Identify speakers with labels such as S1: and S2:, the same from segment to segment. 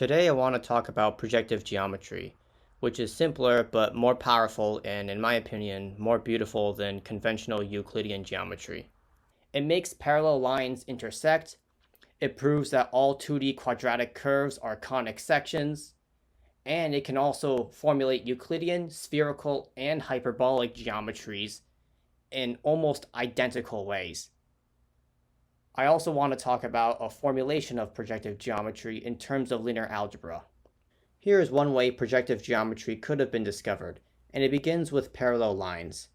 S1: Today I want to talk about projective geometry, which is simpler but more powerful and, in my opinion, more beautiful than conventional Euclidean geometry. It makes parallel lines intersect, it proves that all 2D quadratic curves are conic sections, and it can also formulate Euclidean, spherical, and hyperbolic geometries in almost identical ways. I also want to talk about a formulation of projective geometry in terms of linear algebra. Here is one way projective geometry could have been discovered, and it begins with parallel lines.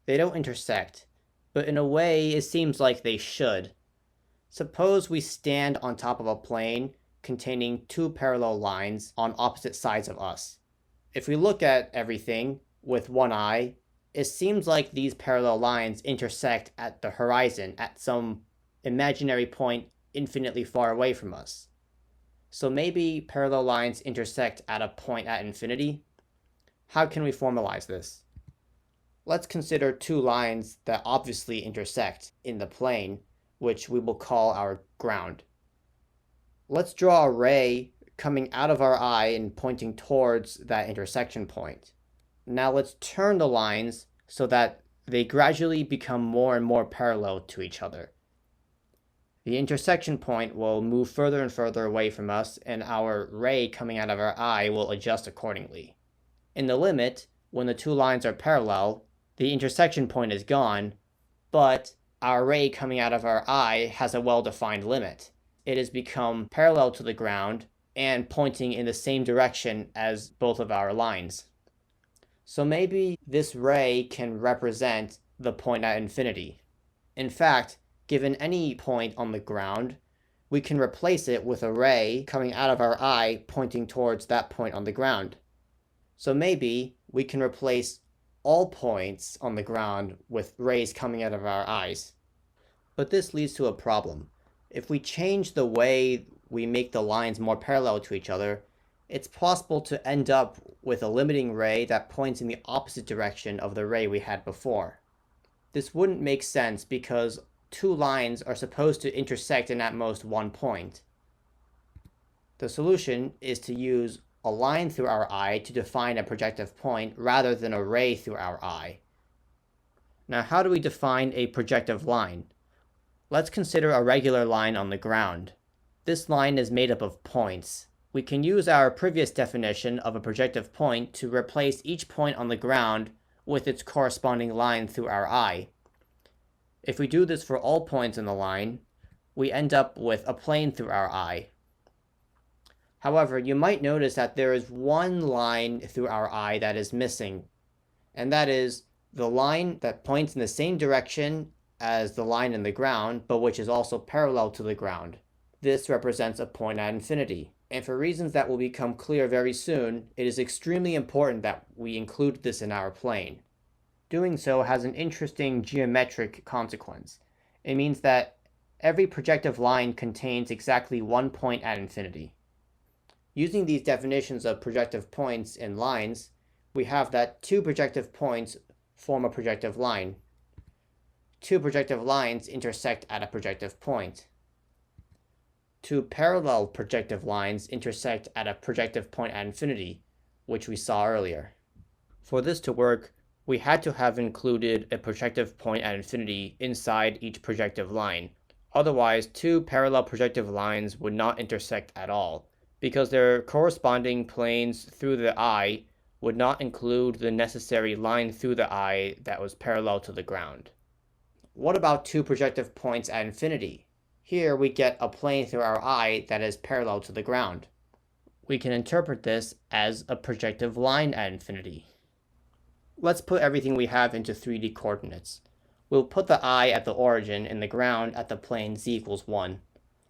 S1: They don't intersect, but in a way it seems like they should. Suppose we stand on top of a plane containing two parallel lines on opposite sides of us. If we look at everything with one eye, it seems like these parallel lines intersect at the horizon at some imaginary point infinitely far away from us. So maybe parallel lines intersect at a point at infinity? How can we formalize this? Let's consider two lines that obviously intersect in the plane, which we will call our ground. Let's draw a ray coming out of our eye and pointing towards that intersection point. Now let's turn the lines so that they gradually become more and more parallel to each other. The intersection point will move further and further away from us, and our ray coming out of our eye will adjust accordingly. In the limit, when the two lines are parallel, the intersection point is gone, but our ray coming out of our eye has a well-defined limit. It has become parallel to the ground and pointing in the same direction as both of our lines. So maybe this ray can represent the point at infinity. In fact, given any point on the ground, we can replace it with a ray coming out of our eye pointing towards that point on the ground. So maybe we can replace all points on the ground with rays coming out of our eyes. But this leads to a problem. If we change the way we make the lines more parallel to each other, it's possible to end up with a limiting ray that points in the opposite direction of the ray we had before. This wouldn't make sense because two lines are supposed to intersect in at most one point. The solution is to use a line through our eye to define a projective point rather than a ray through our eye. Now, how do we define a projective line? Let's consider a regular line on the ground. This line is made up of points. We can use our previous definition of a projective point to replace each point on the ground with its corresponding line through our eye. If we do this for all points in the line, we end up with a plane through our eye. However, you might notice that there is one line through our eye that is missing, and that is the line that points in the same direction as the line in the ground, but which is also parallel to the ground. This represents a point at infinity, and for reasons that will become clear very soon, it is extremely important that we include this in our plane. Doing so has an interesting geometric consequence. It means that every projective line contains exactly one point at infinity. Using these definitions of projective points in lines, we have that two projective points form a projective line. Two projective lines intersect at a projective point. Two parallel projective lines intersect at a projective point at infinity, which we saw earlier. For this to work, we had to have included a projective point at infinity inside each projective line. Otherwise, two parallel projective lines would not intersect at all, because their corresponding planes through the eye would not include the necessary line through the eye that was parallel to the ground. What about two projective points at infinity? Here we get a plane through our eye that is parallel to the ground. We can interpret this as a projective line at infinity. Let's put everything we have into 3D coordinates. We'll put the eye at the origin and the ground at the plane z equals 1.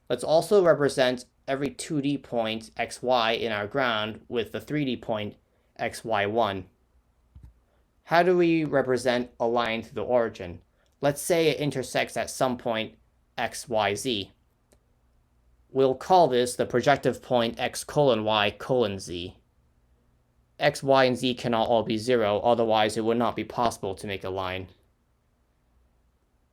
S1: Let's also represent every 2D point xy in our ground with the 3D point xy1. How do we represent a line through the origin? Let's say it intersects at some point xyz. We'll call this the projective point x colon y colon z. X, y, and z cannot all be 0, otherwise it would not be possible to make a line.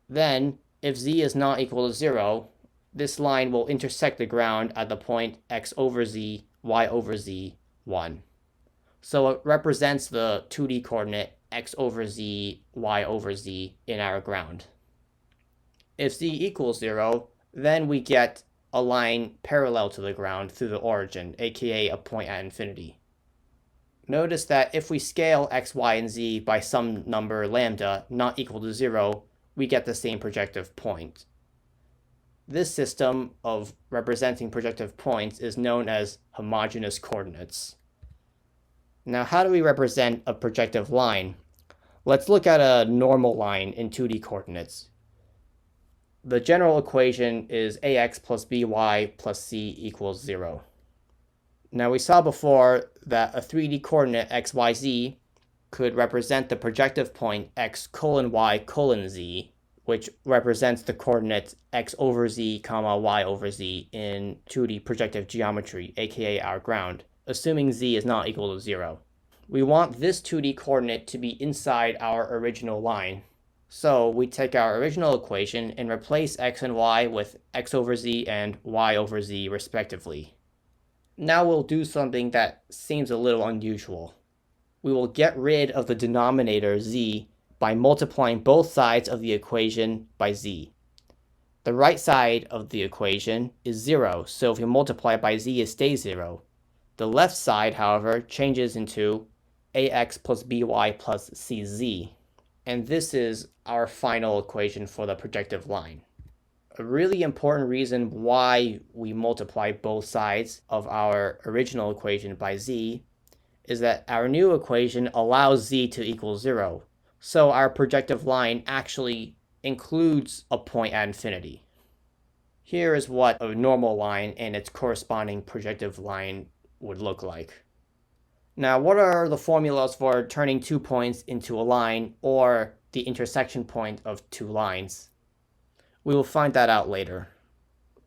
S1: Then, if z is not equal to 0, this line will intersect the ground at the point x over z, y over z, 1. So it represents the 2D coordinate x over z, y over z in our ground. If z equals 0, then we get a line parallel to the ground through the origin, aka a point at infinity. Notice that if we scale x, y, and z by some number lambda not equal to 0, we get the same projective point. This system of representing projective points is known as homogeneous coordinates. Now, how do we represent a projective line? Let's look at a normal line in 2D coordinates. The general equation is ax plus by plus c equals 0. Now, we saw before that a 3D coordinate xyz could represent the projective point x colon y colon z, which represents the coordinates x over z, y over z in 2D projective geometry, aka our ground, assuming z is not equal to 0. We want this 2D coordinate to be inside our original line. So we take our original equation and replace x and y with x over z and y over z respectively. Now we'll do something that seems a little unusual. We will get rid of the denominator z by multiplying both sides of the equation by z. The right side of the equation is 0, so if you multiply it by z, it stays 0. The left side, however, changes into ax plus by plus cz. And this is our final equation for the projective line. A really important reason why we multiply both sides of our original equation by z is that our new equation allows z to equal 0. So our projective line actually includes a point at infinity. Here is what a normal line and its corresponding projective line would look like. Now, what are the formulas for turning 2 points into a line or the intersection point of 2 lines? We will find that out later.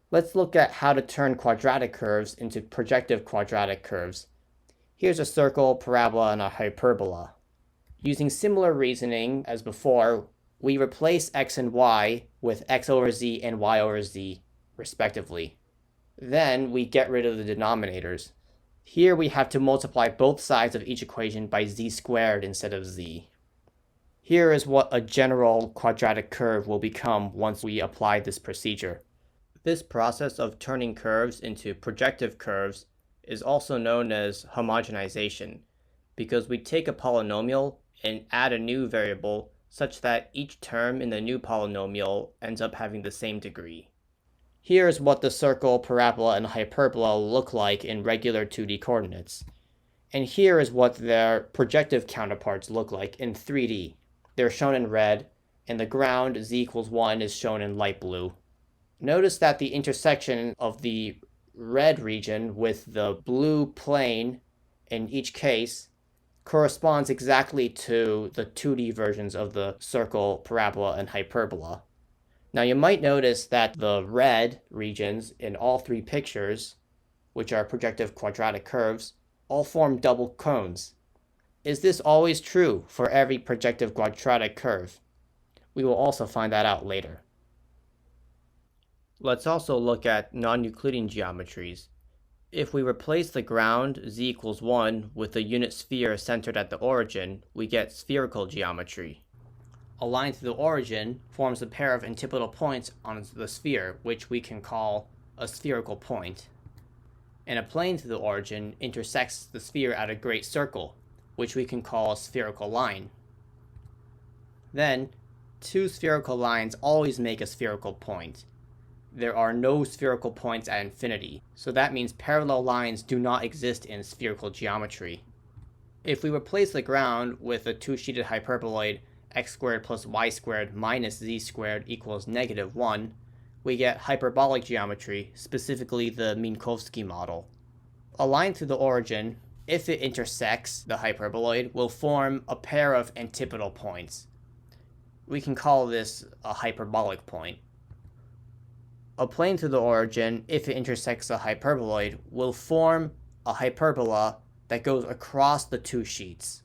S1: Let's look at how to turn quadratic curves into projective quadratic curves. Here's a circle, parabola, and a hyperbola. Using similar reasoning as before, we replace x and y with x over z and y over z, respectively. Then we get rid of the denominators. Here we have to multiply both sides of each equation by z squared instead of z. Here is what a general quadratic curve will become once we apply this procedure. This process of turning curves into projective curves is also known as homogenization, because we take a polynomial and add a new variable such that each term in the new polynomial ends up having the same degree. Here is what the circle, parabola, and hyperbola look like in regular 2D coordinates. And here is what their projective counterparts look like in 3D. They're shown in red, and the ground z equals 1 is shown in light blue. Notice that the intersection of the red region with the blue plane in each case corresponds exactly to the 2D versions of the circle, parabola, and hyperbola. Now you might notice that the red regions in all 3 pictures, which are projective quadratic curves, all form double cones. Is this always true for every projective quadratic curve? We will also find that out later. Let's also look at non-Euclidean geometries. If we replace the ground z equals 1 with a unit sphere centered at the origin, we get spherical geometry. A line through the origin forms a pair of antipodal points on the sphere, which we can call a spherical point. And a plane through the origin intersects the sphere at a great circle, which we can call a spherical line. Then, 2 spherical lines always make a spherical point. There are no spherical points at infinity, so that means parallel lines do not exist in spherical geometry. If we replace the ground with a 2-sheeted hyperboloid x squared plus y squared minus z squared equals -1, we get hyperbolic geometry, specifically the Minkowski model. A line through the origin, if it intersects the hyperboloid, will form a pair of antipodal points. We can call this a hyperbolic point. A plane through the origin, if it intersects the hyperboloid, will form a hyperbola that goes across the 2 sheets.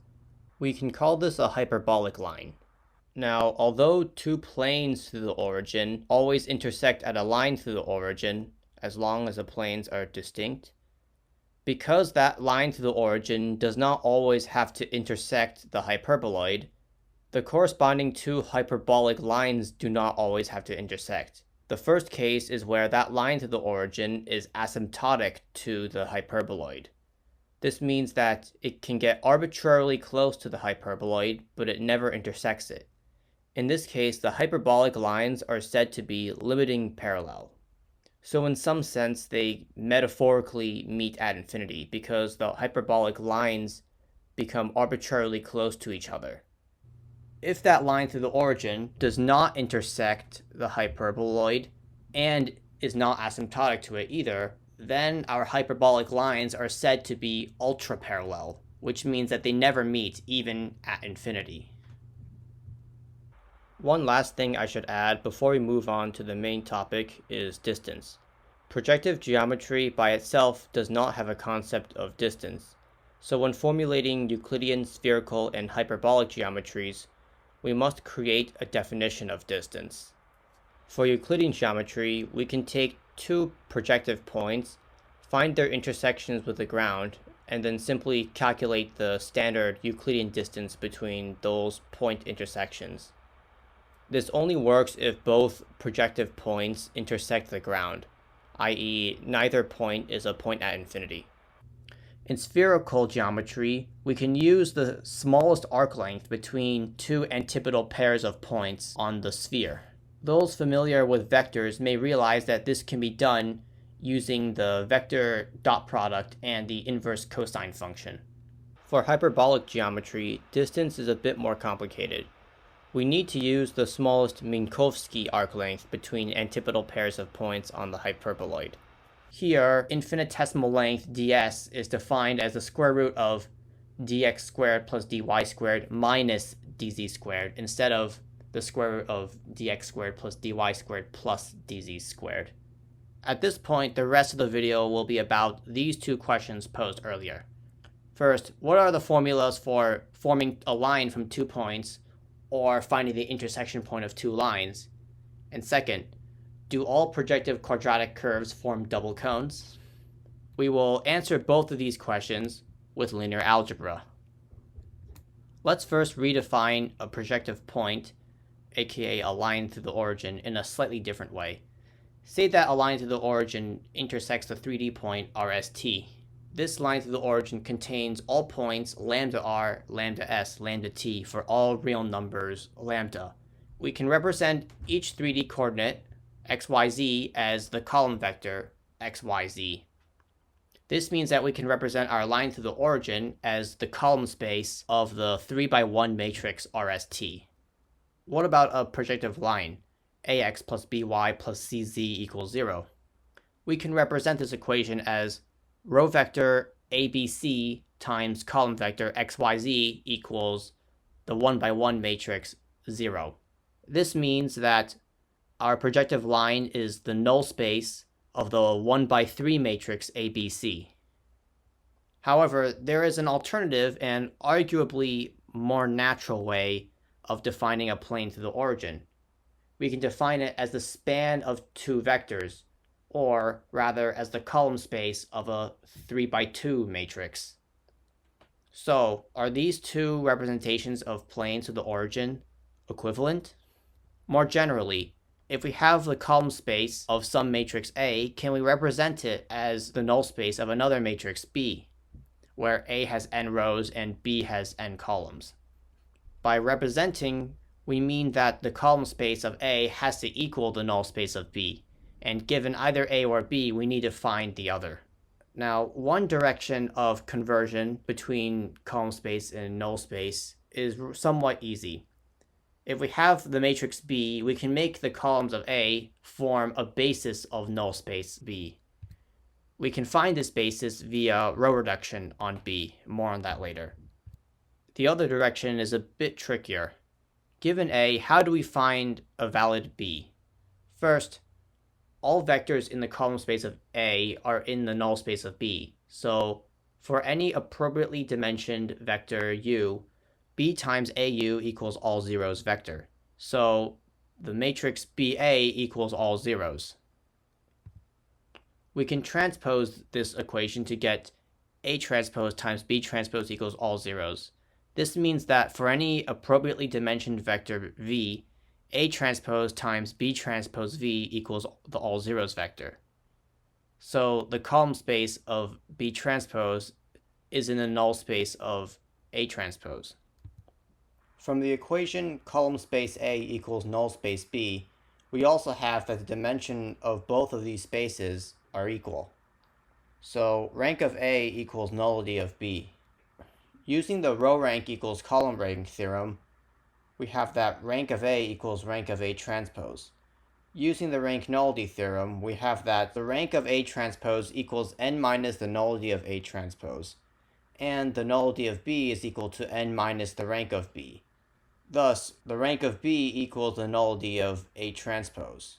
S1: We can call this a hyperbolic line. Now, although two planes through the origin always intersect at a line through the origin, as long as the planes are distinct, because that line through the origin does not always have to intersect the hyperboloid, the corresponding two hyperbolic lines do not always have to intersect. The first case is where that line through the origin is asymptotic to the hyperboloid. This means that it can get arbitrarily close to the hyperboloid, but it never intersects it. In this case, the hyperbolic lines are said to be limiting parallel. So in some sense, they metaphorically meet at infinity because the hyperbolic lines become arbitrarily close to each other. If that line through the origin does not intersect the hyperboloid and is not asymptotic to it either, then our hyperbolic lines are said to be ultraparallel, which means that they never meet even at infinity. One last thing I should add before we move on to the main topic is distance. Projective geometry by itself does not have a concept of distance, so when formulating Euclidean, spherical, and hyperbolic geometries, we must create a definition of distance. For Euclidean geometry, we can take two projective points, find their intersections with the ground, and then simply calculate the standard Euclidean distance between those point intersections. This only works if both projective points intersect the ground, i.e., neither point is a point at infinity. In spherical geometry, we can use the smallest arc length between two antipodal pairs of points on the sphere. Those familiar with vectors may realize that this can be done using the vector dot product and the inverse cosine function. For hyperbolic geometry, distance is a bit more complicated. We need to use the smallest Minkowski arc length between antipodal pairs of points on the hyperboloid. Here, infinitesimal length ds is defined as the square root of dx squared plus dy squared minus dz squared instead of the square root of dx squared plus dy squared plus dz squared. At this point, the rest of the video will be about these two questions posed earlier. First, what are the formulas for forming a line from 2 points or finding the intersection point of 2 lines? And second, do all projective quadratic curves form double cones? We will answer both of these questions with linear algebra. Let's first redefine a projective point, aka a line through the origin, in a slightly different way. Say that a line through the origin intersects the 3D point RST. This line through the origin contains all points lambda r, lambda s, lambda t for all real numbers lambda. We can represent each 3D coordinate, xyz, as the column vector xyz. This means that we can represent our line through the origin as the column space of the 3x1 matrix RST. What about a projective line, ax plus by plus cz equals 0? We can represent this equation as row vector abc times column vector xyz equals the 1x1 matrix 0. This means that our projective line is the null space of the 1x3 matrix ABC. However, there is an alternative and arguably more natural way of defining a plane through the origin. We can define it as the span of two vectors, or rather as the column space of a 3x2 matrix. So, are these two representations of planes through the origin equivalent? More generally, if we have the column space of some matrix A, can we represent it as the null space of another matrix B, where A has n rows and B has n columns? By representing, we mean that the column space of A has to equal the null space of B, and given either A or B, we need to find the other. Now, one direction of conversion between column space and null space is somewhat easy. If we have the matrix B, we can make the columns of A form a basis of null space B. We can find this basis via row reduction on B. More on that later. The other direction is a bit trickier. Given A, how do we find a valid B? First, all vectors in the column space of A are in the null space of B. So, for any appropriately dimensioned vector u, B times AU equals all zeros vector. So the matrix BA equals all zeros. We can transpose this equation to get A transpose times B transpose equals all zeros. This means that for any appropriately dimensioned vector V, A transpose times B transpose V equals the all zeros vector. So the column space of B transpose is in the null space of A transpose. From the equation column space A equals null space B, we also have that the dimension of both of these spaces are equal. So rank of A equals nullity of B. Using the row rank equals column rank theorem, we have that rank of A equals rank of A transpose. Using the rank nullity theorem, we have that the rank of A transpose equals n minus the nullity of A transpose, and the nullity of B is equal to n minus the rank of B. Thus, the rank of B equals the nullity of A transpose.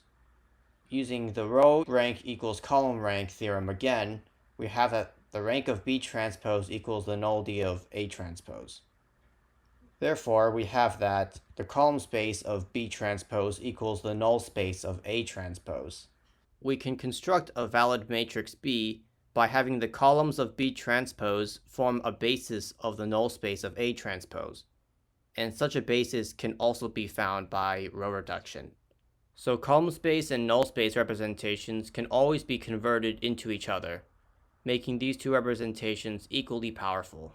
S1: Using the row rank equals column rank theorem again, we have that the rank of B transpose equals the nullity of A transpose. Therefore, we have that the column space of B transpose equals the null space of A transpose. We can construct a valid matrix B by having the columns of B transpose form a basis of the null space of A transpose, and such a basis can also be found by row reduction. So column space and null space representations can always be converted into each other, making these two representations equally powerful.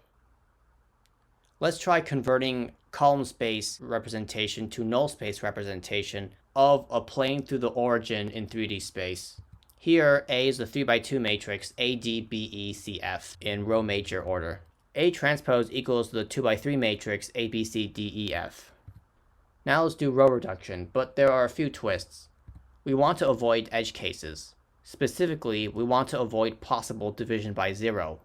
S1: Let's try converting column space representation to null space representation of a plane through the origin in 3D space. Here, A is a 3x2 matrix ADBECF in row major order. A transpose equals the 2x3 matrix ABCDEF. Now let's do row reduction, but there are a few twists. We want to avoid edge cases. Specifically, we want to avoid possible division by 0.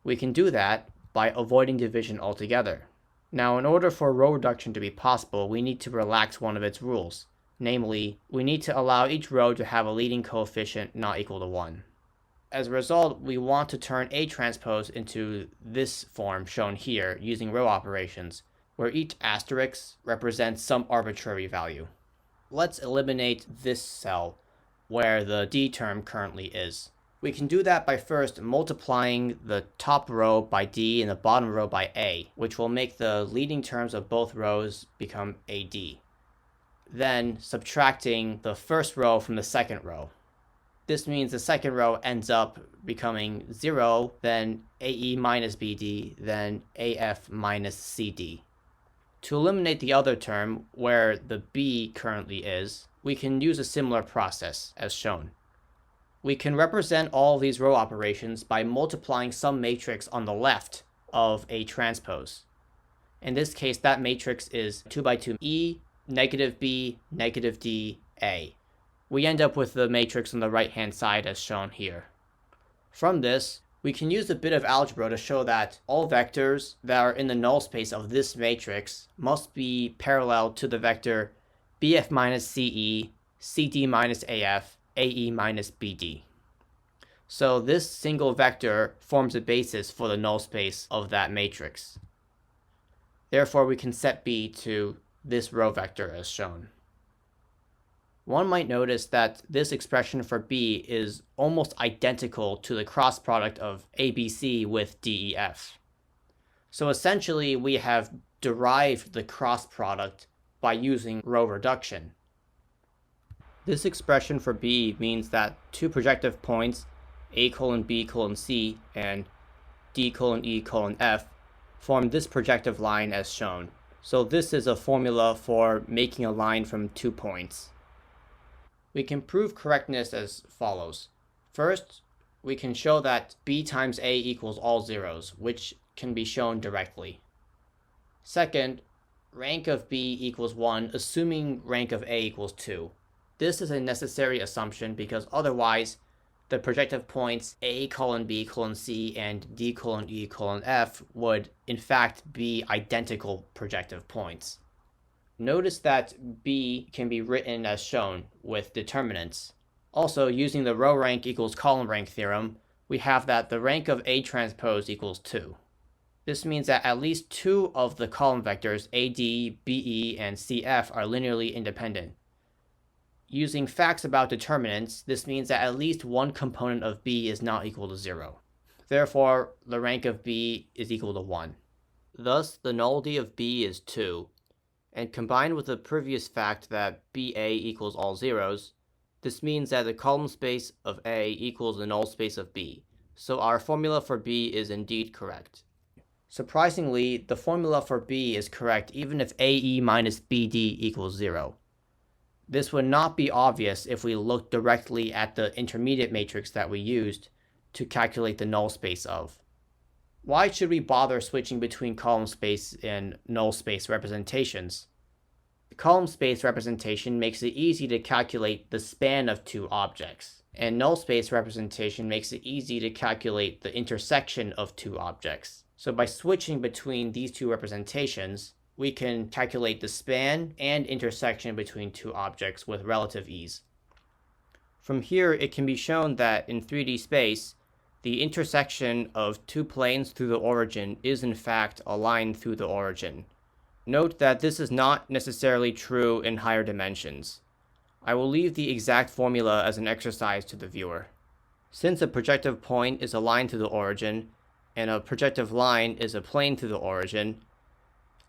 S1: We can do that by avoiding division altogether. Now, in order for row reduction to be possible, we need to relax one of its rules. Namely, we need to allow each row to have a leading coefficient not equal to 1. As a result, we want to turn A transpose into this form shown here using row operations, where each asterisk represents some arbitrary value. Let's eliminate this cell, where the D term currently is. We can do that by first multiplying the top row by D and the bottom row by A, which will make the leading terms of both rows become AD. Then subtracting the first row from the second row. This means the second row ends up becoming 0, then AE minus BD, then AF minus CD. To eliminate the other term, where the B currently is, we can use a similar process as shown. We can represent all these row operations by multiplying some matrix on the left of A transpose. In this case, that matrix is 2x2 E, negative B, negative D, A. We end up with the matrix on the right-hand side as shown here. From this, we can use a bit of algebra to show that all vectors that are in the null space of this matrix must be parallel to the vector BF minus CE, CD minus AF, AE minus BD. So this single vector forms a basis for the null space of that matrix. Therefore, we can set B to this row vector as shown. One might notice that this expression for B is almost identical to the cross product of ABC with DEF. So essentially, we have derived the cross product by using row reduction. This expression for B means that two projective points, A colon B colon C and D colon E colon F, form this projective line as shown. So this is a formula for making a line from 2 points. We can prove correctness as follows. First, we can show that B times A equals all zeros, which can be shown directly. Second, rank of B equals 1, assuming rank of A equals 2. This is a necessary assumption because otherwise, the projective points A colon B colon C and D colon E colon F would in fact be identical projective points. Notice that B can be written as shown with determinants. Also, using the row rank equals column rank theorem, we have that the rank of A transpose equals 2. This means that at least two of the column vectors AD, BE, and CF are linearly independent. Using facts about determinants, this means that at least one component of B is not equal to 0. Therefore, the rank of B is equal to 1. Thus, the nullity of B is 2, and combined with the previous fact that BA equals all zeros, this means that the column space of A equals the null space of B, so our formula for B is indeed correct. Surprisingly, the formula for B is correct even if AE minus BD equals 0. This would not be obvious if we looked directly at the intermediate matrix that we used to calculate the null space of. Why should we bother switching between column space and null space representations? The column space representation makes it easy to calculate the span of two objects, and null space representation makes it easy to calculate the intersection of two objects. So by switching between these two representations, we can calculate the span and intersection between two objects with relative ease. From here, it can be shown that in 3D space, the intersection of two planes through the origin is in fact a line through the origin. Note that this is not necessarily true in higher dimensions. I will leave the exact formula as an exercise to the viewer. Since a projective point is a line through the origin, and a projective line is a plane through the origin,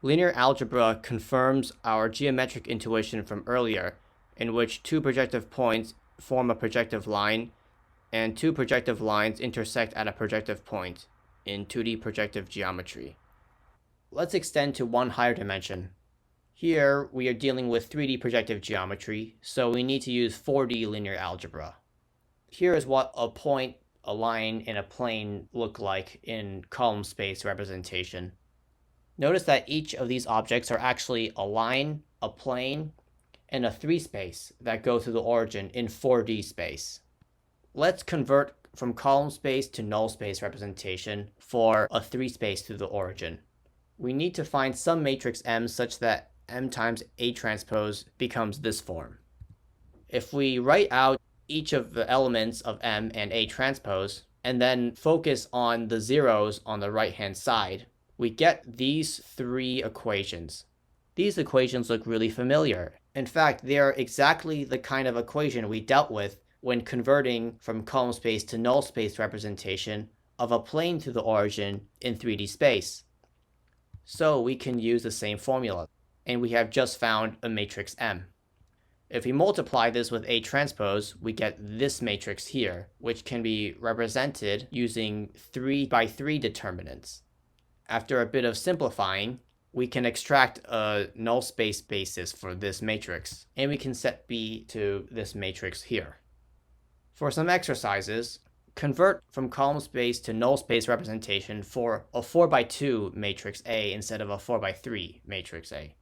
S1: linear algebra confirms our geometric intuition from earlier, in which two projective points form a projective line, and two projective lines intersect at a projective point in 2D projective geometry. Let's extend to one higher dimension. Here, we are dealing with 3D projective geometry, so we need to use 4D linear algebra. Here is what a point, a line, and a plane look like in column space representation. Notice that each of these objects are actually a line, a plane, and a 3 space that go through the origin in 4D space. Let's convert from column space to null space representation for a 3 space through the origin. We need to find some matrix M such that M times A transpose becomes this form. If we write out each of the elements of M and A transpose, and then focus on the zeros on the right-hand side, we get these three equations. These equations look really familiar. In fact, they are exactly the kind of equation we dealt with when converting from column space to null space representation of a plane to the origin in 3D space. So we can use the same formula, and we have just found a matrix M. If we multiply this with A transpose, we get this matrix here, which can be represented using 3 by 3 determinants. After a bit of simplifying, we can extract a null space basis for this matrix, and we can set B to this matrix here. For some exercises, convert from column space to null space representation for a 4 by 2 matrix A instead of a 4 by 3 matrix A.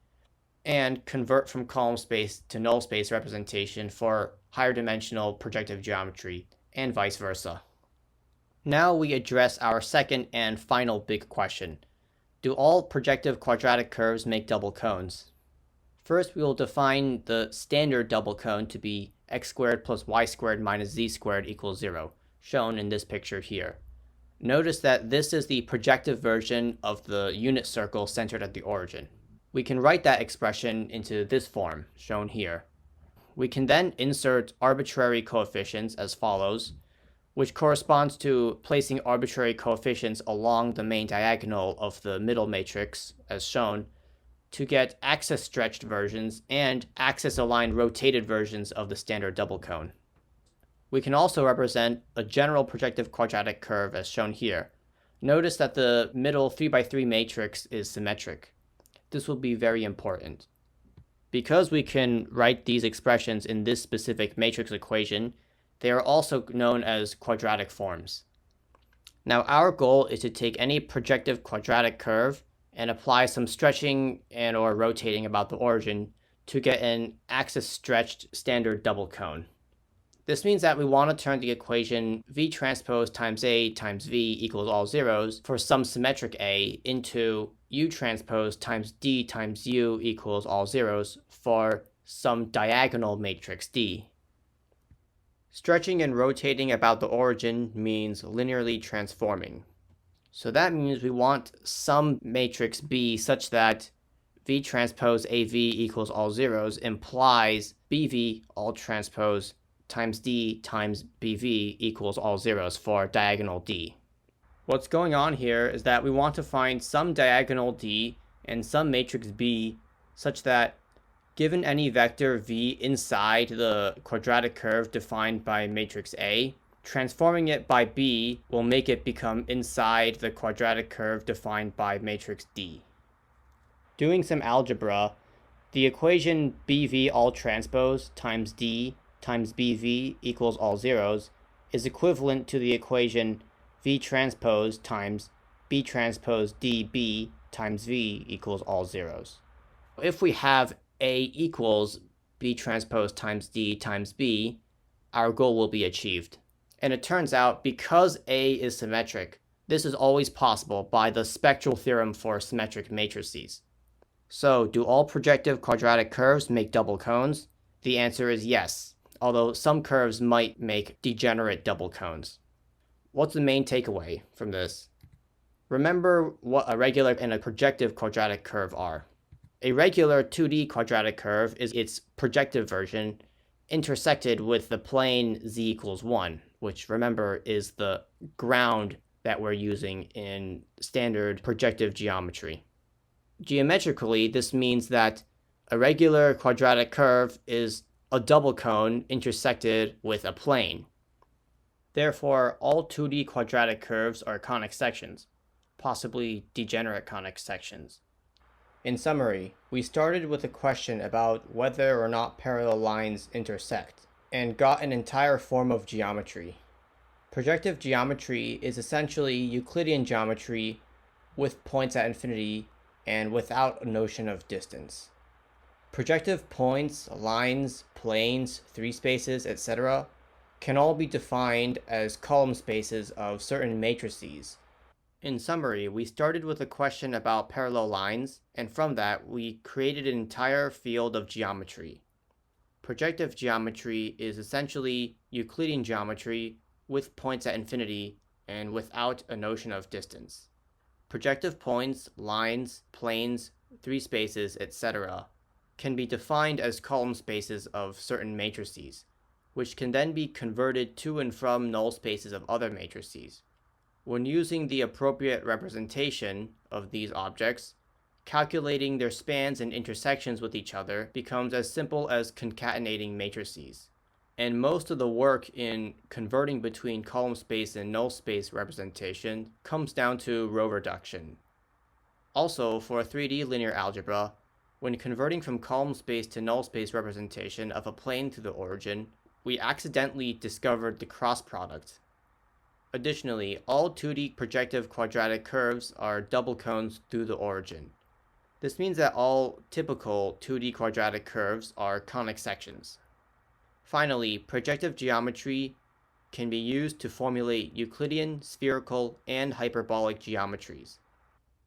S1: And convert from column space to null space representation for higher dimensional projective geometry, and vice versa. Now we address our second and final big question. Do all projective quadratic curves make double cones? First, we will define the standard double cone to be x squared plus y squared minus z squared equals 0, shown in this picture here. Notice that this is the projective version of the unit circle centered at the origin. We can write that expression into this form, shown here. We can then insert arbitrary coefficients as follows, which corresponds to placing arbitrary coefficients along the main diagonal of the middle matrix, as shown, to get axis-stretched versions and axis-aligned rotated versions of the standard double cone. We can also represent a general projective quadratic curve as shown here. Notice that the middle 3 by 3 matrix is symmetric. This will be very important. Because we can write these expressions in this specific matrix equation, they are also known as quadratic forms. Now our goal is to take any projective quadratic curve and apply some stretching and or rotating about the origin to get an axis-stretched standard double cone. This means that we want to turn the equation v transpose times A times V equals all zeros for some symmetric A into U transpose times D times U equals all zeros for some diagonal matrix D. Stretching and rotating about the origin means linearly transforming. So that means we want some matrix B such that V transpose AV equals all zeros implies BV all transpose times D times BV equals all zeros for diagonal D. What's going on here is that we want to find some diagonal D and some matrix B such that given any vector V inside the quadratic curve defined by matrix A, transforming it by B will make it become inside the quadratic curve defined by matrix D. Doing some algebra, the equation BV all transpose times D times BV equals all zeros is equivalent to the equation V transpose times B transpose DB times V equals all zeros. If we have A equals B transpose times D times B, our goal will be achieved. And it turns out, because A is symmetric, this is always possible by the spectral theorem for symmetric matrices. So, do all projective quadratic curves make double cones? The answer is yes, although some curves might make degenerate double cones. What's the main takeaway from this? Remember what a regular and a projective quadratic curve are. A regular 2D quadratic curve is its projective version intersected with the plane z equals 1, which, remember, is the ground that we're using in standard projective geometry. Geometrically, this means that a regular quadratic curve is a double cone intersected with a plane. Therefore, all 2D quadratic curves are conic sections, possibly degenerate conic sections. In summary, we started with a question about whether or not parallel lines intersect, and got an entire form of geometry. Projective geometry is essentially Euclidean geometry with points at infinity and without a notion of distance. Projective points, lines, planes, three spaces, etc. can all be defined as clmspaces of certain matrices. In summary, we started with a question about parallel lines, and from that, we created an entire field of geometry. Projective geometry is essentially Euclidean geometry with points at infinity and without a notion of distance. Projective points, lines, planes, three spaces, etc. can be defined as clmspaces of certain matrices, which can then be converted to and from nullspaces of other matrices. When using the appropriate representation of these objects, calculating their spans and intersections with each other becomes as simple as concatenating matrices. And most of the work in converting between clmspace and nullspace representation comes down to row reduction. Also, for 3D linear algebra, when converting from clmspace to nullspace representation of a plane to the origin, we accidentally discovered the cross product. Additionally, all 2D projective quadratic curves are double cones through the origin. This means that all typical 2D quadratic curves are conic sections. Finally, projective geometry can be used to formulate Euclidean, spherical, and hyperbolic geometries.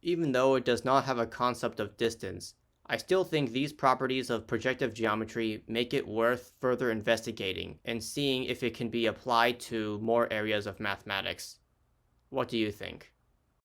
S1: Even though it does not have a concept of distance, I still think these properties of projective geometry make it worth further investigating and seeing if it can be applied to more areas of mathematics. What do you think?